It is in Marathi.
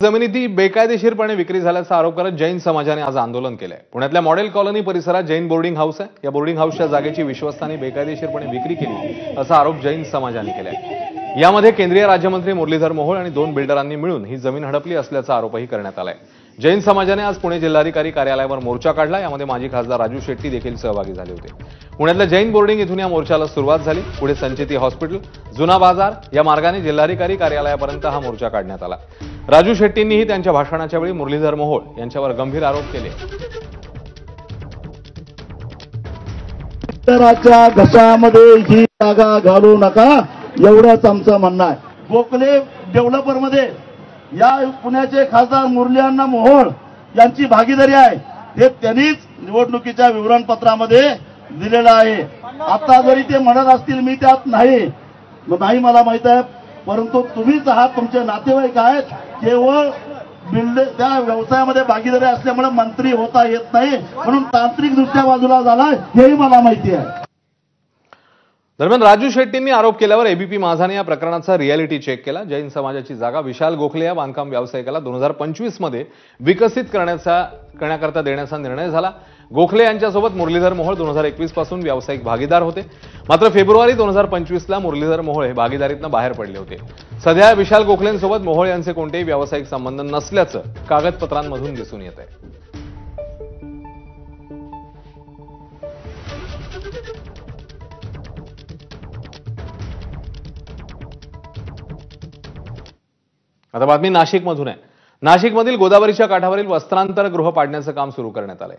जमिनीची बेकायदेशीरपणे विक्री झाल्याचा आरोप करत जैन समाजाने आज आंदोलन केलंय। पुण्यातल्या मॉडेल कॉलनी परिसरात जैन बोर्डिंग हाऊस आहे। या बोर्डिंग हाऊसच्या जागेची विश्वस्तांनी बेकायदेशीरपणे विक्री केली असा आरोप जैन समाजाने केलाय। यामध्ये केंद्रीय राज्यमंत्री मुरलीधर मोहोळ आणि 2 बिल्डरांनी मिळून ही जमीन हडपली असल्याचा आरोपही करण्यात आलाय। जैन समाजाने आज पुणे जिल्हाधिकारी कार्यालयावर मोर्चा काढला। यामध्ये माजी खासदार राजू शेट्टी देखील सहभागी झाले होते। पुण्यातल्या जैन बोर्डिंग इथून या मोर्चाला सुरुवात झाली। पुढे संचेती हॉस्पिटल, जुना बाजार या मार्गाने जिल्हाधिकारी कार्यालयापर्यंत हा मोर्चा काढण्यात आला। राजू शेट्टींनीही त्यांच्या भाषणाच्या वेळी मुरलीधर मोहोळ यांच्यावर गंभीर आरोप केले। शेतकऱ्याच्या घशामध्ये ही जागा घालू नका, एवढंच आमचं म्हणणं आहे। गोखले डेव्हलपर मध्ये या पुण्याचे खासदार मुरलीधर मोहोळ यांची भागीदारी आहे, हे त्यांनीच निवडणुकीच्या विवरणपत्रामध्ये दिलेलं आहे। आता जरी ते म्हणत असतील मी त्यात नाही मला माहित आहे, परंतु तुम्हीच आहात, तुमचे नातेवाईक आहेत। केवळ त्या व्यवसायामध्ये भागीदारी असल्यामुळे मंत्री होता येत नाही, म्हणून तांत्रिक दृष्ट्या बाजूला झालाय हेही मला माहिती आहे। दरम्यान राजू शेट्टींनी आरोप केल्यावर एबीपी माझाने या प्रकरणाचा रियालिटी चेक केला। जैन समाजाची जागा विशाल गोखले या बांधकाम व्यावसायिकाला 2025 मध्ये विकसित करण्याकरता देण्याचा निर्णय झाला। गोखले यांच्यासोबत मुरलीधर मोहोळ 2021 पासून व्यावसायिक भागीदार होते। मात्र फेब्रुवारी 2025 ला मुरलीधर मोहोळ हे भागीदारीतून बाहेर पडले होते। सध्या विशाल गोखलेंसोबत मोहोळ यांचे कोणतेही व्यावसायिक संबंध नसल्याचं कागदपत्रांमधून दिसून येत आहे। आता बातमी नाशिकमधून आहे। नाशिकमधील गोदावरीच्या काठावरील वस्त्रांतर गृह पाडण्याचं काम सुरू करण्यात आलंय।